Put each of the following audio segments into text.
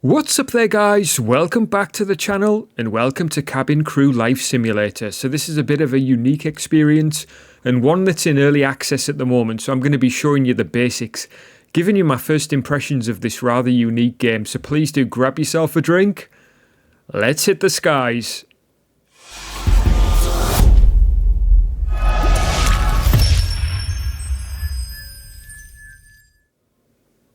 What's up there guys, welcome back to the channel and welcome to Cabin Crew Life Simulator. So this is a bit of a unique experience and one that's in early access at the moment, so I'm going to be showing you the basics, giving you my first impressions of this rather unique game, so please do grab yourself a drink. Let's hit the skies.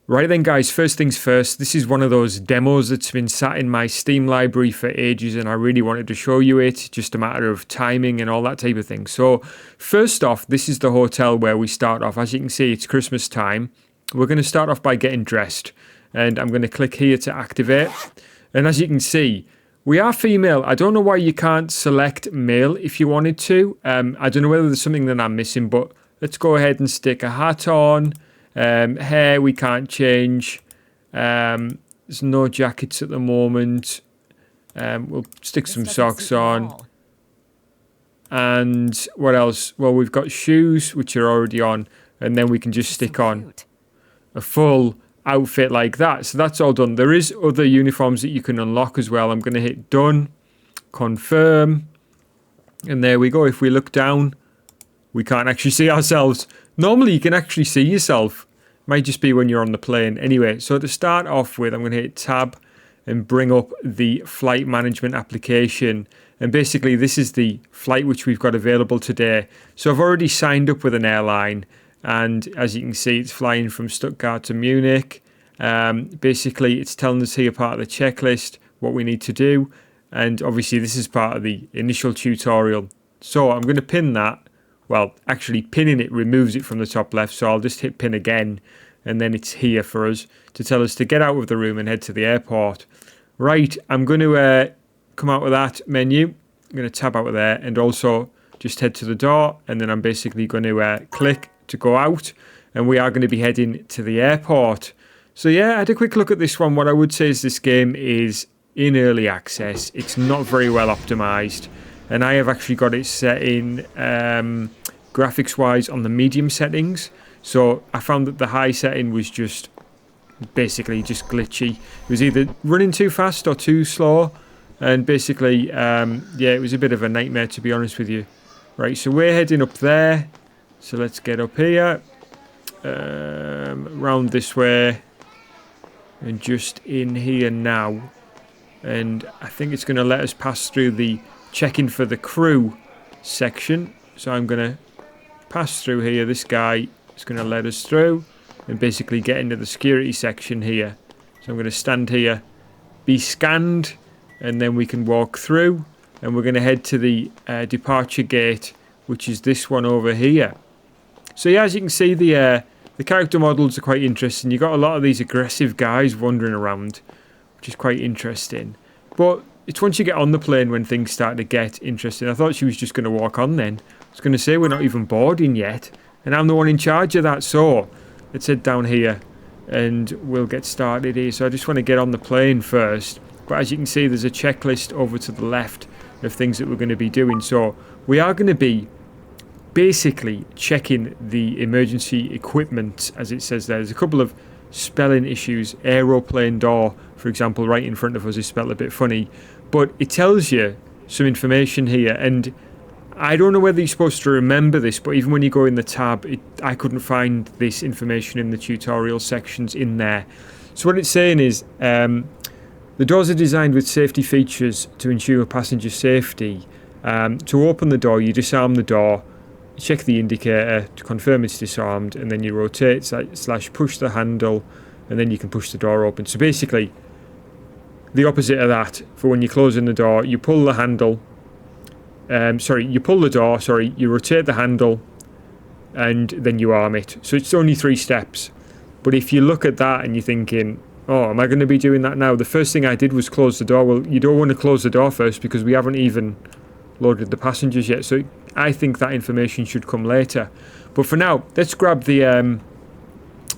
Right then guys, first things first, this is one of those demos that's been sat in my Steam library for ages and I really wanted to show you it, just a matter of timing and all that type of thing. So first off, this is the hotel where we start off. As you can see, it's Christmas time. We're going to start off by getting dressed and I'm going to click here to activate. And as you can see, we are female. I don't know why you can't select male if you wanted to. I don't know whether there's something that I'm missing, but let's go ahead and stick a hat on. Hair we can't change. There's no jackets at the moment. We'll stick some socks on. And what else? Well, we've got shoes which are already on, and then we can just stick on a full outfit like that. So that's all done. There is other uniforms that you can unlock as well. I'm going to hit done, confirm, and there we go. If we look down, we can't actually see ourselves. Normally you can actually see yourself. Might just be when you're on the plane. Anyway, so to start off with, I'm going to hit tab and bring up the flight management application. And basically this is the flight which we've got available today. So I've already signed up with an airline. And as you can see, it's flying from Stuttgart to Munich. Basically, it's telling us here part of the checklist, what we need to do. And obviously this is part of the initial tutorial. So I'm going to pin that. Well, actually pinning it removes it from the top left, so I'll just hit pin again, and then it's here for us to tell us to get out of the room and head to the airport. Right, I'm going to come out of that menu. I'm going to tab out of there and also just head to the door, and then I'm basically going to click to go out, and we are going to be heading to the airport. So yeah, I had a quick look at this one. What I would say is this game is in early access. It's not very well optimized. And I have actually got it set in graphics wise on the medium settings. So I found that the high setting was just basically just glitchy. It was either running too fast or too slow. And basically, yeah, it was a bit of a nightmare to be honest with you. Right, so we're heading up there. So let's get up here. Round this way. And just in here now. And I think it's going to let us pass through the checking for the crew section. So I'm going to pass through here. This guy is going to let us through and basically get into the security section here. So I'm going to stand here, be scanned, and then we can walk through, and we're going to head to the departure gate, which is this one over here. So yeah, as you can see, the character models are quite interesting. You've got a lot of these aggressive guys wandering around, which is quite interesting. But it's once you get on the plane when things start to get interesting. I thought she was just going to walk on then. I was going to say we're not even boarding yet. And I'm the one in charge of that. So let's head down here and we'll get started here. So I just want to get on the plane first. But as you can see, there's a checklist over to the left of things that we're going to be doing. So we are going to be basically checking the emergency equipment, as it says there. There's a couple of spelling issues. Aeroplane door, for example, right in front of us is spelled a bit funny. But it tells you some information here, and I don't know whether you're supposed to remember this, but even when you go in the tab, I couldn't find this information in the tutorial sections in there. So what it's saying is, the doors are designed with safety features to ensure passenger safety. To open the door, you disarm the door, check the indicator to confirm it's disarmed, and then you rotate / push the handle, and then you can push the door open. So basically, the opposite of that, for when you're closing the door, you pull the handle, you pull the door, you rotate the handle, and then you arm it. So it's only 3 steps. But if you look at that and you're thinking, oh, am I going to be doing that now? The first thing I did was close the door. Well, you don't want to close the door first because we haven't even loaded the passengers yet. So I think that information should come later. But for now, let's grab the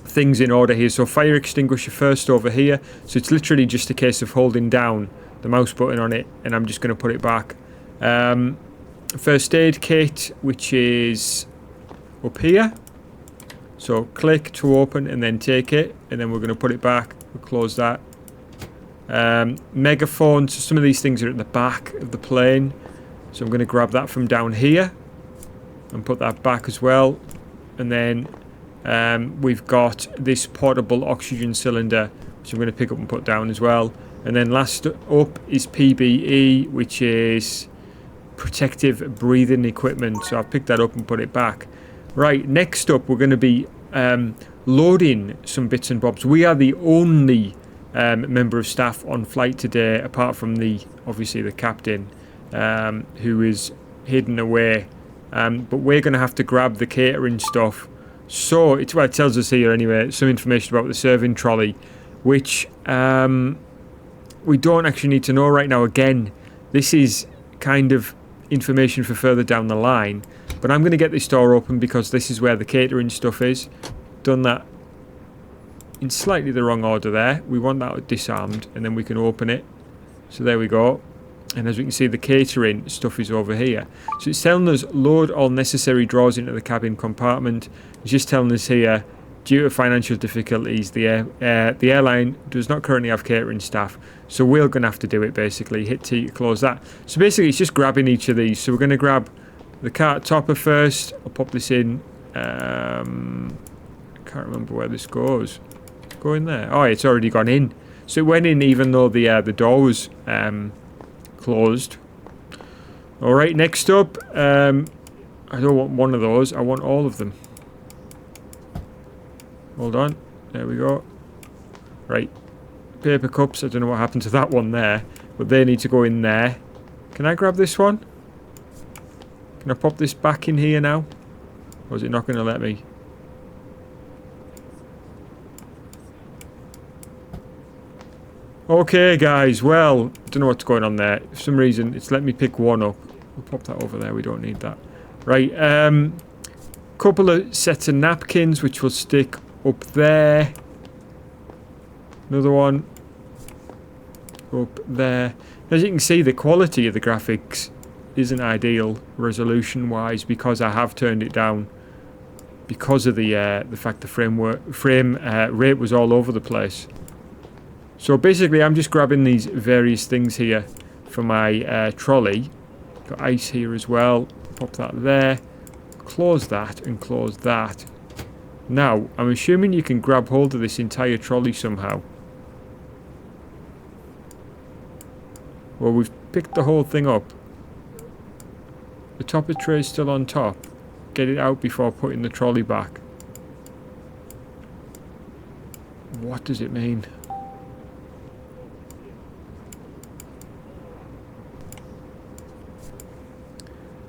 things in order here. So fire extinguisher first over here. So it's literally just a case of holding down the mouse button on it, and I'm just going to put it back. First aid kit, which is up here. So click to open and then take it, and then we're going to put it back. We'll close that. Megaphone. So some of these things are at the back of the plane. So I'm going to grab that from down here and put that back as well. And then we've got this portable oxygen cylinder, which I'm going to pick up and put down as well. And then last up is PBE, which is protective breathing equipment. So I've picked that up and put it back. Right, next up we're going to be loading some bits and bobs. We are the only member of staff on flight today, apart from obviously the captain, who is hidden away. But we're going to have to grab the catering stuff. So it tells us here anyway, some information about the serving trolley, which we don't actually need to know right now. Again, this is kind of information for further down the line. But I'm going to get this door open because this is where the catering stuff is. Done that in slightly the wrong order there. We want that disarmed and then we can open it. So there we go. And as we can see, the catering stuff is over here. So it's telling us load all necessary drawers into the cabin compartment. It's just telling us here, due to financial difficulties, the airline does not currently have catering staff. So we're going to have to do it basically. Hit T to close that. So basically it's just grabbing each of these. So we're going to grab the cart topper first. I'll pop this in. I can't remember where this goes. Go in there. Oh, it's already gone in. So it went in even though the door was closed. Alright, next up, I don't want one of those, I want all of them. Hold on, there we go. Right, paper cups, I don't know what happened to that one there, but they need to go in there. Can I grab this one? Can I pop this back in here now? Or is it not going to let me? Okay guys, well, I don't know what's going on there. For some reason, it's let me pick one up. We'll pop that over there, we don't need that. Right, couple of sets of napkins, which will stick up there. Another one up there. As you can see, the quality of the graphics isn't ideal resolution-wise because I have turned it down because of the fact the frame rate was all over the place. So basically I'm just grabbing these various things here for my trolley. Got ice here as well. Pop that there. Close that and close that. Now, I'm assuming you can grab hold of this entire trolley somehow. Well, we've picked the whole thing up. The top of the tray is still on top. Get it out before putting the trolley back. What does it mean?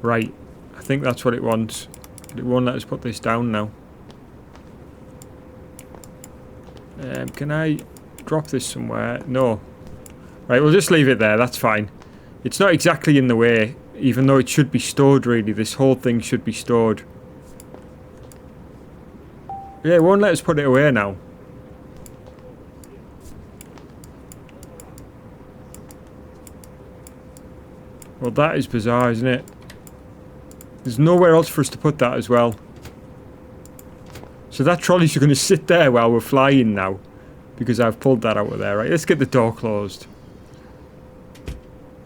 Right, I think that's what it wants. But it won't let us put this down now. Can I drop this somewhere? No. Right, we'll just leave it there, that's fine. It's not exactly in the way, even though it should be stored really. This whole thing should be stored. Yeah, it won't let us put it away now. Well, that is bizarre, isn't it? There's nowhere else for us to put that as well. So that trolley's going to sit there while we're flying now. Because I've pulled that out of there. Right, let's get the door closed.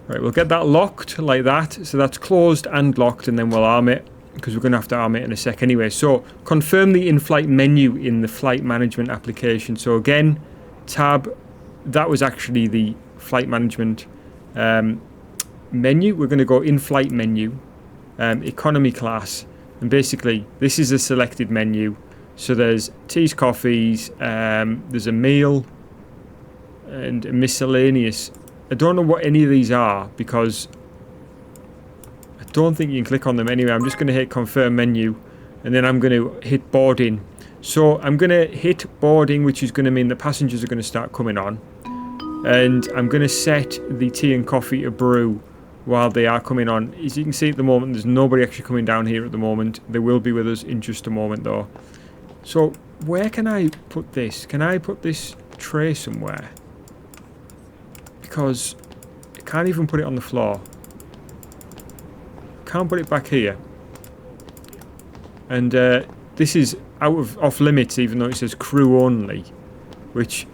Right, we'll get that locked like that. So that's closed and locked, and then we'll arm it. Because we're going to have to arm it in a sec anyway. So, confirm the in-flight menu in the flight management application. So again, tab, that was actually the flight management menu. We're going to go in-flight menu. Economy class, and basically this is a selected menu. So there's teas, coffees, there's a meal and a miscellaneous. I don't know what any of these are because I don't think you can click on them anyway. I'm just going to hit confirm menu and then I'm going to hit boarding. So I'm going to hit boarding, which is going to mean the passengers are going to start coming on, and I'm going to set the tea and coffee to brew while they are coming on. As you can see at the moment, there's nobody actually coming down here at the moment. They will be with us in just a moment though. So where can I put this? Can I put this tray somewhere? Because I can't even put it on the floor. Can't put it back here. And this is off limits, even though it says crew only, which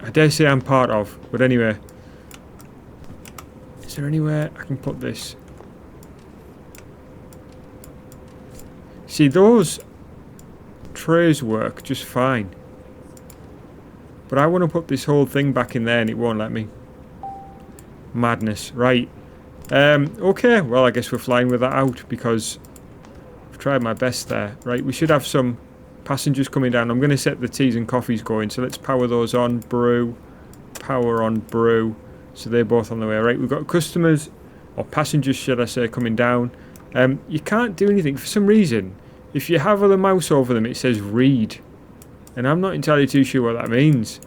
I I dare say I'm part of. But anyway. Is there anywhere I can put this? See, those trays work just fine. But I want to put this whole thing back in there and it won't let me. Madness. Right. Okay, well I guess we're flying with that out because I've tried my best there. Right, we should have some passengers coming down. I'm going to set the teas and coffees going, so let's power those on. Brew. Power on, brew. So they're both on the way. Right, we've got customers, or passengers should I say, coming down. You can't do anything. For some reason, if you hover the mouse over them, it says read. And I'm not entirely too sure what that means.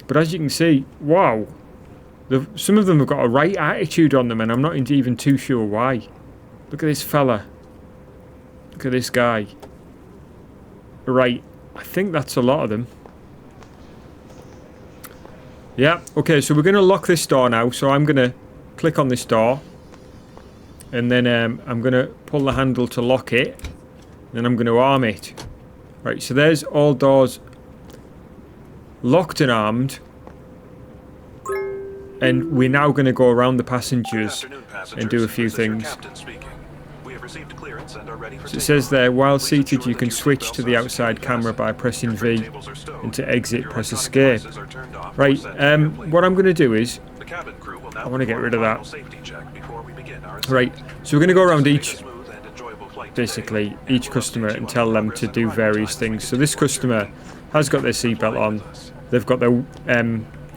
But as you can see, wow. Some of them have got a right attitude on them, and I'm not even too sure why. Look at this fella. Look at this guy. Right, I think that's a lot of them. Yeah, okay, so we're going to lock this door now. So I'm going to click on this door. And then I'm going to pull the handle to lock it. Then I'm going to arm it. Right, so there's all doors locked and armed. And we're now going to go around the passengers and do a few things. So it says there, while seated you can switch to the outside camera by pressing V, and to exit press escape. Right, what I'm going to do is, I want to get rid of that. Right, so we're going to go around each customer and tell them to do various things. So this customer has got their seatbelt on, they've got their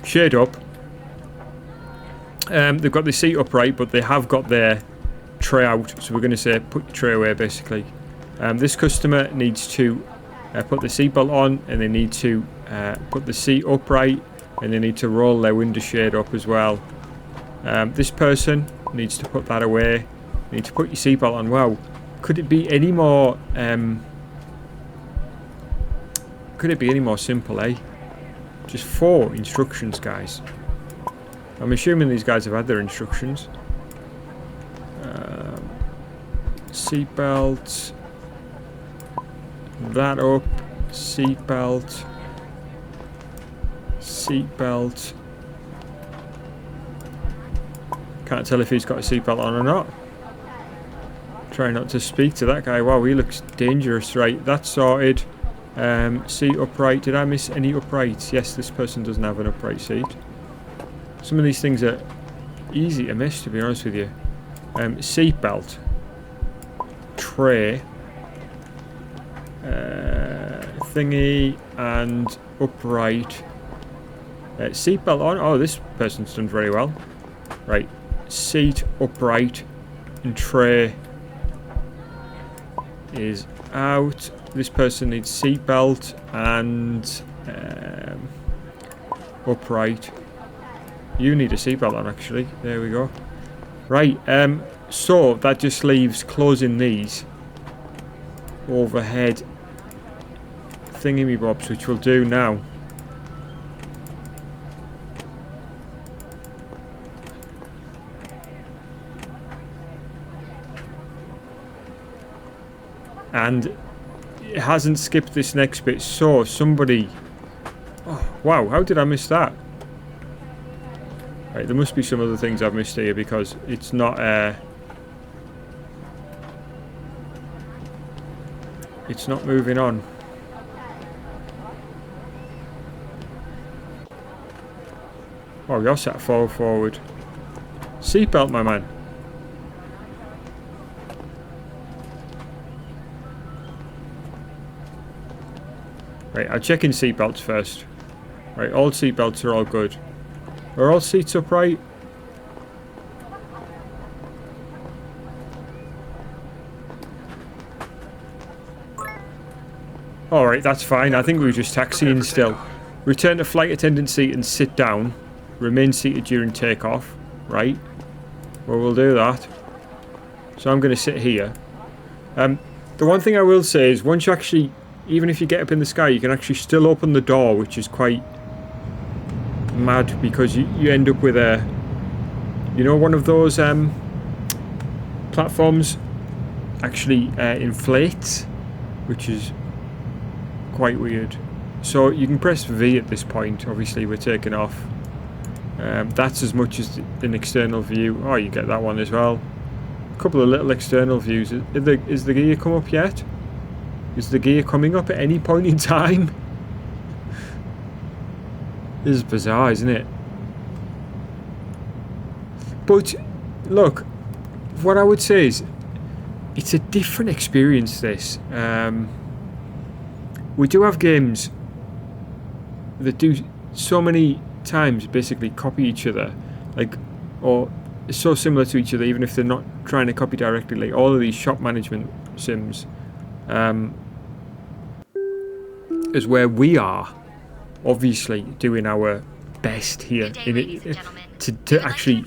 shade up. They've got the seat upright, but they have got their tray out. So we're going to say, put your tray away, basically. This customer needs to put the seatbelt on, and they need to put the seat upright, and they need to roll their window shade up as well. This person needs to put that away. You need to put your seatbelt on. Wow, could it be any more? Could it be any more simple, eh? Just 4 instructions, guys. I'm assuming these guys have had their instructions. Seatbelt. That up. Seatbelt. Seatbelt. Can't tell if he's got a seatbelt on or not. Try not to speak to that guy. Wow, he looks dangerous. Right, that's sorted. Seat upright. Did I miss any uprights? Yes, this person doesn't have an upright seat. Some of these things are easy to miss, to be honest with you. Seatbelt. Tray. Thingy. And upright. Seatbelt on. Oh, this person's done very well. Right. Seat upright. And tray is out. This person needs seatbelt and upright. You need a seatbelt on, actually. There we go. Right, so that just leaves closing these overhead thingy-me-bobs, which we'll do now. And it hasn't skipped this next bit, so somebody... Oh, wow, how did I miss that? Right, there must be some other things I've missed here because it's not moving on. Oh, you're set forward. Seatbelt, my man. Right, I'll check in seatbelts first. Right, all seatbelts are all good. Are all seats upright? Alright, that's fine. I think we were just taxiing still. Return to flight attendant seat and sit down. Remain seated during takeoff. Right. Well, we'll do that. So I'm going to sit here. The one thing I will say is once you actually... Even if you get up in the sky, you can actually still open the door, which is quite mad because you end up with a, you know, one of those platforms actually inflates, which is quite weird. So you can press V at this point. Obviously we're taking off. That's as much as an external view. Oh, you get that one as well. A couple of little external views. Is the gear come up yet? Is the gear coming up at any point in time? This is bizarre, isn't it? But look, what I would say is it's a different experience, this. We do have games that do so many times basically copy each other, like, or so similar to each other, even if they're not trying to copy directly. Like all of these shop management sims, is where we are obviously doing our best here in it, to actually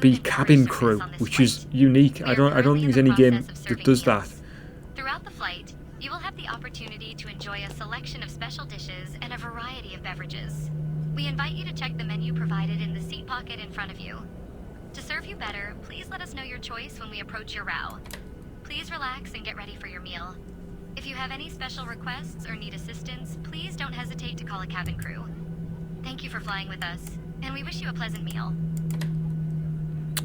be cabin crew, which is unique. I don't think there's any game that does that. Throughout the flight, you will have the opportunity to enjoy a selection of special dishes and a variety of beverages. We invite you to check the menu provided in the seat pocket in front of you. To serve you better, please let us know your choice when we approach your row. Please relax and get ready for your meal. If you have any special requests or need assistance, please don't hesitate to call a cabin crew. Thank you for flying with us, and we wish you a pleasant meal.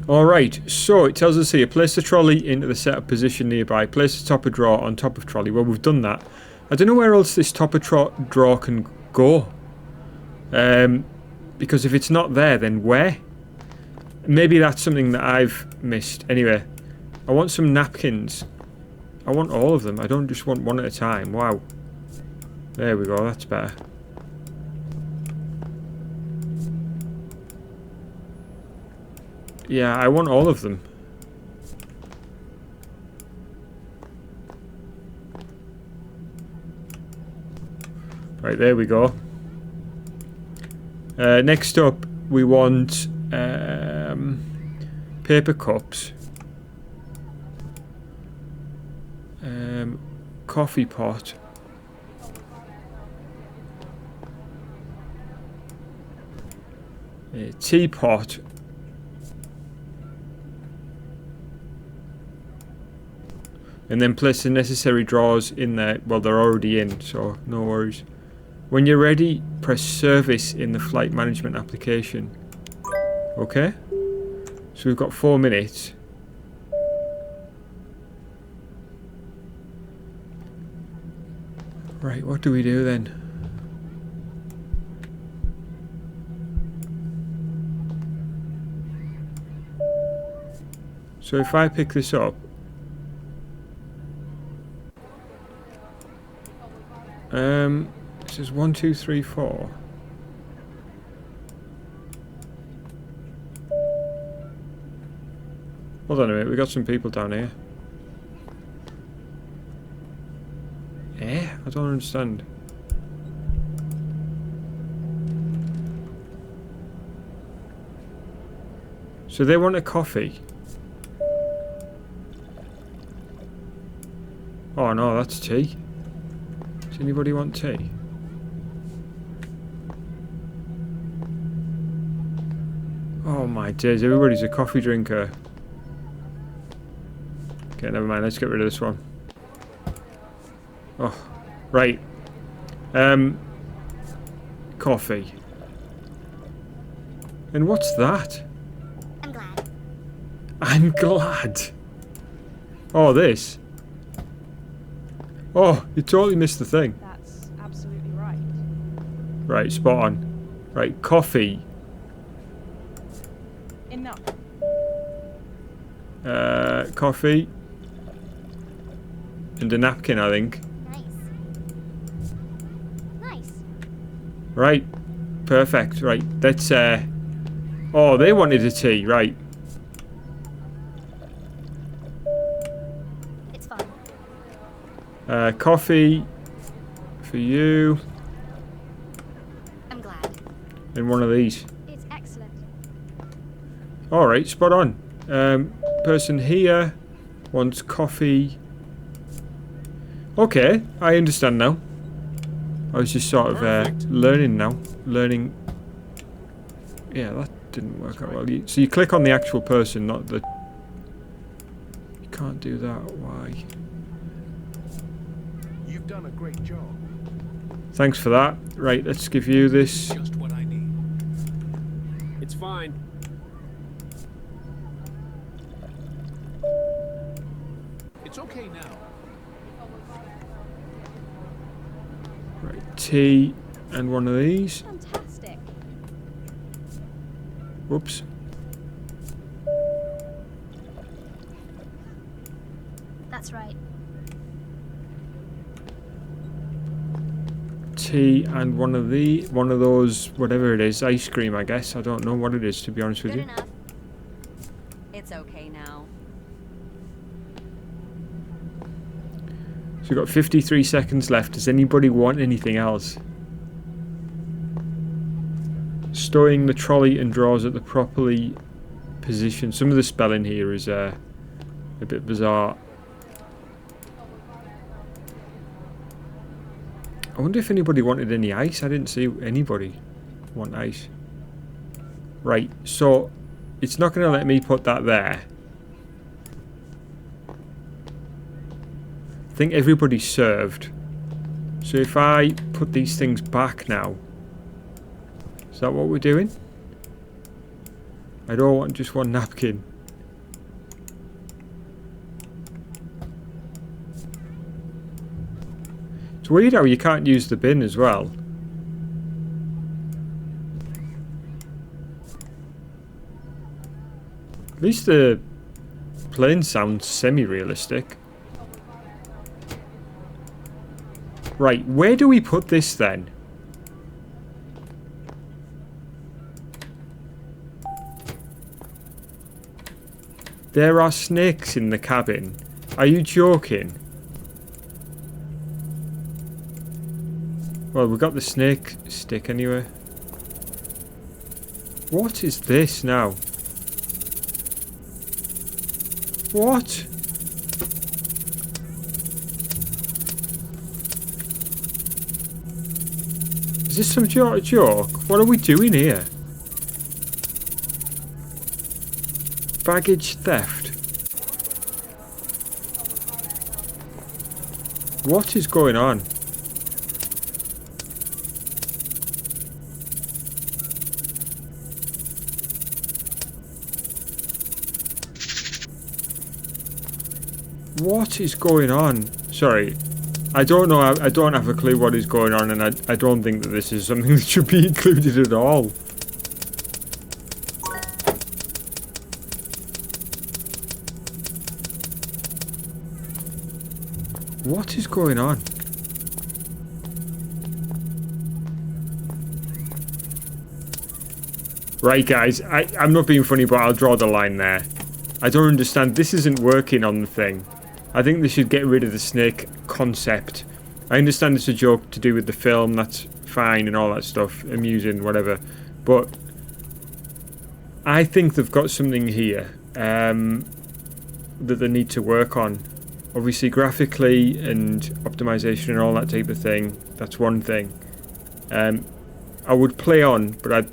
Alright, so it tells us here, place the trolley into the setup position nearby. Place the topper drawer on top of trolley. Well, we've done that. I don't know where else this topper drawer can go. Because if it's not there, then where? Maybe that's something that I've missed. Anyway, I want some napkins. I want all of them. I don't just want one at a time. Wow. There we go. That's better. Yeah, I want all of them. Right, there we go. Next up, we want paper cups. Coffee pot. Teapot. And then place the necessary drawers in there. Well, they're already in, so no worries. When you're ready, press service in the flight management application. Okay? So we've got 4 minutes. Right, what do we do then? So if I pick this up, it says 1, 2, 3, 4. Hold on a minute, we got some people down here. I don't understand. So they want a coffee. Oh no, that's tea. Does anybody want tea? Oh my days, everybody's a coffee drinker. Okay, never mind, let's get rid of this one. Oh, right. Coffee. And what's that? I'm glad. I'm glad. Oh, this. Oh, you totally missed the thing. That's absolutely right. Right, spot on. Right, coffee. Enough. Coffee. And a napkin, I think. Nice. Right. Perfect. Right. Let's oh, they wanted a tea, right. It's fun. Coffee for you. I'm glad. And one of these. It's excellent. Alright, spot on. Person here wants coffee. Okay, I understand now. I was just sort of learning now. Learning. Yeah, that didn't work out well. So you click on the actual person, not the... You can't do that. Why? You've done a great job. Thanks for that. Right, let's give you this. Just what I need. It's fine. It's okay now. Right, tea and one of these. Fantastic. Whoops. That's right. Tea and one of those, whatever it is, ice cream, I guess. I don't know what it is, to be honest with Good you. enough. It's okay now. So we've got 53 seconds left. Does anybody want anything else? Stowing the trolley and drawers at the properly positioned. Some of the spelling here is a bit bizarre. I wonder if anybody wanted any ice. I didn't see anybody want ice. Right, so it's not going to let me put that there. I think everybody's served. So if I put these things back now, is that what we're doing? I don't want just one napkin. It's weird how you can't use the bin as well. At least the plane sounds semi-realistic. Right, where do we put this then? There are snakes in the cabin. Are you joking? Well, we got the snake stick anyway. What is this now? What? Is this some joke? What are we doing here? Baggage theft. What is going on? What is going on? Sorry, I don't know. I don't have a clue what is going on, and I don't think that this is something that should be included at all. What is going on? Right, guys, I'm not being funny, but I'll draw the line there. I don't understand. This isn't working on the thing. I think they should get rid of the snake concept. I understand it's a joke to do with the film. That's fine and all that stuff. Amusing, whatever. But I think they've got something here that they need to work on. Obviously, graphically and optimization and all that type of thing. That's one thing. I would play on, but I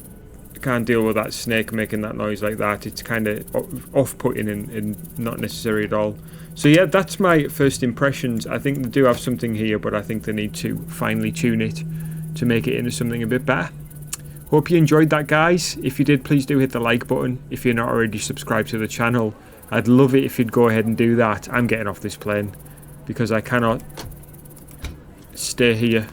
can't deal with that snake making that noise like that. It's kind of off-putting and not necessary at all. So yeah, that's my first impressions. I think they do have something here, but I think they need to finely tune it to make it into something a bit better. Hope you enjoyed that, guys. If you did, please do hit the like button. If you're not already subscribed to the channel, I'd love it if you'd go ahead and do that. I'm getting off this plane because I cannot stay here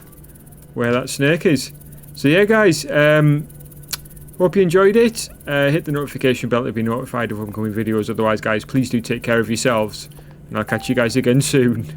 where that snake is. So yeah, guys, hope you enjoyed it. Hit the notification bell to be notified of upcoming videos. Otherwise, guys, please do take care of yourselves, and I'll catch you guys again soon.